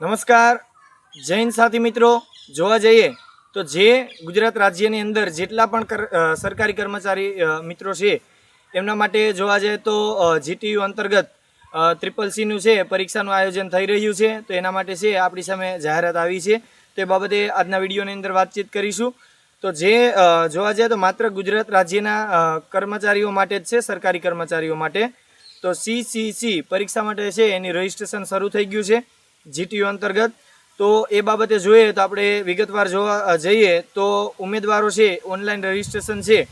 નમસ્કાર જૈન સાથી મિત્રો, જોવા જઈએ તો જે ગુજરાત રાજ્યની અંદર જેટલા પણ સરકારી કર્મચારી મિત્રો છે એમના માટે જોવા જઈએ તો જીટીયુ અંતર્ગત CCC છે પરીક્ષાનું આયોજન થઈ રહ્યું છે। તો એના માટે છે આપણી સામે જાહેરાત આવી છે, તે બાબતે આજના વિડીયોની અંદર વાતચીત કરીશું। તો જે જોવા જઈએ તો માત્ર ગુજરાત રાજ્યના કર્મચારીઓ માટે જ છે, સરકારી કર્મચારીઓ માટે। તો CCC પરીક્ષા માટે છે એની રજિસ્ટ્રેશન શરૂ થઈ ગયું છે જીટીયુ અંતર્ગત। તો એ બાબતે જોઈએ તો આપણે વિગતવાર જોવા જઈએ તો ઉમેદવારો છે ઓનલાઈન રજિસ્ટ્રેશન છે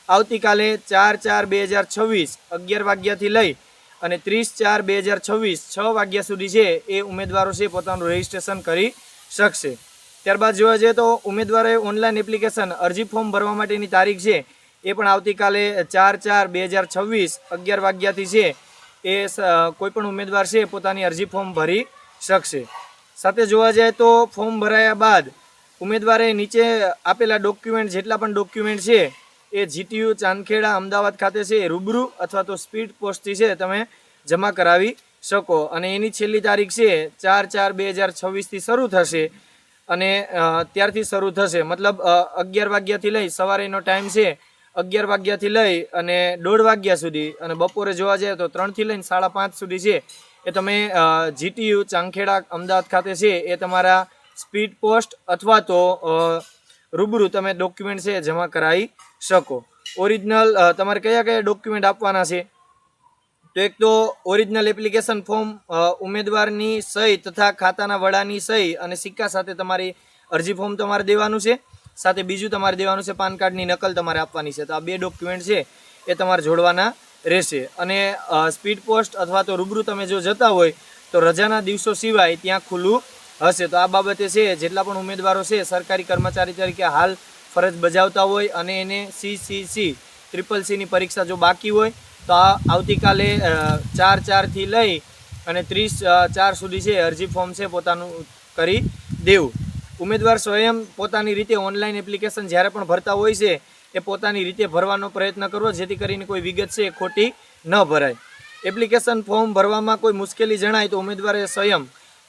આવતીકાલે 4/4/2026 11 વાગ્યાથી લઈ અને 30/4/2026 6 વાગ્યા સુધી છે એ ઉમેદવારો છે પોતાનું રજિસ્ટ્રેશન કરી શકશે। ત્યારબાદ જોવા જઈએ તો ઉમેદવારોએ ઓનલાઈન એપ્લિકેશન અરજી ફોર્મ ભરવા માટેની તારીખ છે એ પણ આવતીકાલે 4/4/2026 11 વાગ્યાથી છે એ કોઈપણ ઉમેદવાર છે પોતાની અરજી ફોર્મ ભરી શકશે। સાથે જોવા જાય તો ફોર્મ ભરાયા બાદ ઉમેદવારે નીચે આપેલા ડોક્યુમેન્ટ જેટલા પણ ડોક્યુમેન્ટ છે એ જીટીયુ ચાંદખેડા અમદાવાદ ખાતે છે રૂબરૂ અથવા તો સ્પીડ પોસ્ટથી છે તમે જમા કરાવી શકો। અને એની છેલ્લી તારીખ છે 4/4/2026થી શરૂ થશે અને ત્યારથી શરૂ થશે, મતલબ 11 વાગ્યાથી લઈ સવારેનો ટાઈમ છે 11 વાગ્યાથી લઈ અને 1:30 વાગ્યા સુધી, અને બપોરે જોવા જાય તો 3થી લઈને 5:30 સુધી છે એ તમે જીટીયુ ચાંદખેડા અમદાવાદ ખાતે છે એ તમારા સ્પીડ પોસ્ટ અથવા તો રૂબરૂ તમે ડોક્યુમેન્ટ છે જમા કરાવી શકો। ઓરિજિનલ તમારે કયા કયા ડોક્યુમેન્ટ આપવાના છે તો એક તો ઓરિજિનલ એપ્લિકેશન ફોર્મ, ઉમેદવારની સહી તથા ખાતાના વડાની સહી અને સિક્કા સાથે તમારી અરજી ફોર્મ તમારે દેવાનું છે। સાથે બીજું તમારે દેવાનું છે પાન કાર્ડની નકલ તમારે આપવાની છે। તો આ 2 ડોક્યુમેન્ટ છે એ તમારે જોડવાના રહેશે। અને સ્પીડ પોસ્ટ અથવા તો રૂબરૂ તમે જો જતા હોય તો રજાના દિવસો સિવાય ત્યાં ખુલ્લું હશે। તો આ બાબતે છે જેટલા પણ ઉમેદવારો છે સરકારી કર્મચારી તરીકે હાલ ફરજ બજાવતા હોય અને એને CCC ની પરીક્ષા જો બાકી હોય તો આ આવતીકાલે 4/4થી લઈ અને 30/4 સુધી છે અરજી ફોર્મ છે પોતાનું કરી દેવું। ઉમેદવાર સ્વયં પોતાની રીતે ઓનલાઈન એપ્લિકેશન જ્યારે પણ ભરતા હોય છે એ પોતાની રીતે ભરવાનો પ્રયત્ન કરવો, જેથી કરીને કોઈ વિગત છે એ ખોટી ન ભરાય। એપ્લિકેશન ફોર્મ ભરવામાં કોઈ મુશ્કેલી જણાય તો ઉમેદવારે સ્વયં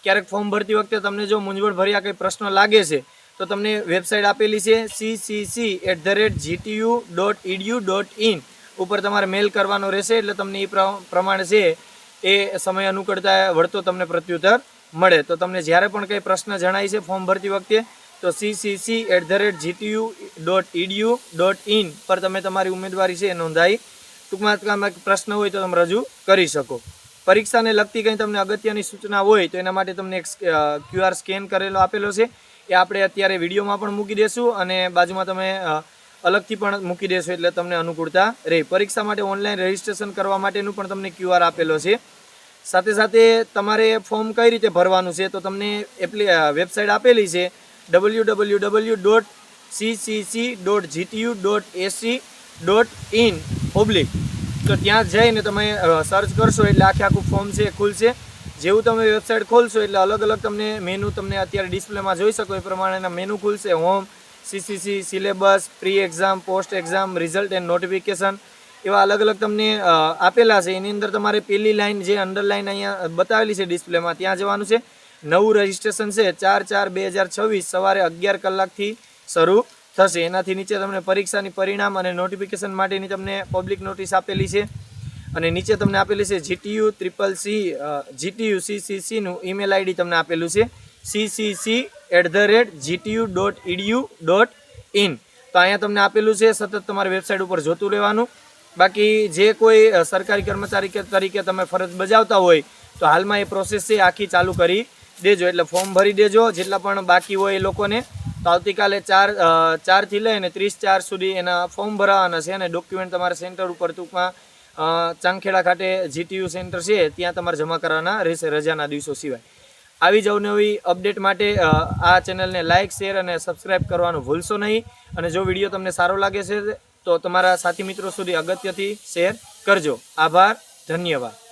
ક્યારેક ફોર્મ ભરતી વખતે તમને જો મૂંઝવણ ભર્યા કંઈ પ્રશ્ન લાગે છે તો તમને વેબસાઇટ આપેલી છે ccc@gtu.edu.in ઉપર તમારે મેલ કરવાનો રહેશે, એટલે તમને એ પ્રમાણે છે એ સમય અનુકૂળતા વળતો તમને પ્રત્યુત્તર મળે। તો તમને જ્યારે પણ કંઈ પ્રશ્ન જણાય છે ફોર્મ ભરતી વખતે તો ccc@gtu.edu.in પર તમે તમારી ઉમેદવારી છે નોંધાઈ ટૂંકમાં પ્રશ્ન હોય તો તમે રજૂ કરી શકો। પરીક્ષાને લગતી કંઈ તમને અગત્યની સૂચના હોય તો એના માટે તમને એક QR સ્કેન કરેલો આપેલો છે, એ આપણે અત્યારે વિડીયોમાં પણ મૂકી દઈશું અને બાજુમાં તમે અલગથી પણ મૂકી દેશો, એટલે તમને અનુકૂળતા રહે। પરીક્ષા માટે ઓનલાઈન રજિસ્ટ્રેશન કરવા માટેનું પણ તમને QR આપેલો છે। સાથે સાથે તમારે ફોર્મ કઈ રીતે ભરવાનું છે તો તમને વેબસાઇટ આપેલી છે www.ccc.gtu.ac.in તો ત્યાં જઈને તમે સર્ચ કરશો એટલે આખું ફોર્મ છે ખુલશે। જેવું તમે વેબસાઇટ ખોલશો એટલે અલગ અલગ તમને મેનુ તમને અત્યારે ડિસ્પ્લેમાં જોઈ શકો એ પ્રમાણેના મેનુ ખુલશે। Home, CCC, syllabus, pre exam, post exam, result and notification એવા અલગ અલગ તમને આપેલા છે। એની અંદર તમારે પહેલી લાઈન જે અંડરલાઈન અહીંયા બતાવેલી છે ડિસ્પ્લેમાં ત્યાં જવાનું છે। નવું રજિસ્ટ્રેશન છે 4/4/2026 સવારે 11 કલાકથી શરૂ થશે। એનાથી નીચે તમને પરીક્ષાની પરિણામ અને નોટિફિકેશન માટેની તમને પબ્લિક નોટિસ આપેલી છે અને નીચે તમને આપેલી છે GTU CCCનું ઈમેલ આઈડી તમને આપેલું છે ccc@gtu.edu.in તો અહીંયા તમને આપેલું છે, સતત તમારે વેબસાઇટ ઉપર જોતું રહેવાનું। બાકી જે કોઈ સરકારી કર્મચારી તરીકે તમે ફરજ બજાવતા હોય તો હાલમાં એ પ્રોસેસ છે આખી ચાલુ કરી દેજો, એટલે ફોર્મ ભરી દેજો જેટલા પણ બાકી હોય એ લોકોને। તો આવતીકાલે 4/4થી લઈ અને 30/4 સુધી એના ફોર્મ ભરાવાના છે અને ડોક્યુમેન્ટ તમારે સેન્ટર ઉપર ટૂંકમાં ચાંદખેડા ખાતે જીટીયુ સેન્ટર છે ત્યાં તમારે જમા કરવાના રહેશે રજાના દિવસો સિવાય। આવી જ અવનવી અપડેટ માટે આ ચેનલને લાઇક, શેર અને સબસ્ક્રાઈબ કરવાનું ભૂલશો નહીં। અને જો વિડીયો તમને સારો લાગે છે તો તમારા સાથી મિત્રો સુધી અગત્યથી શેર કરજો। આભાર, ધન્યવાદ।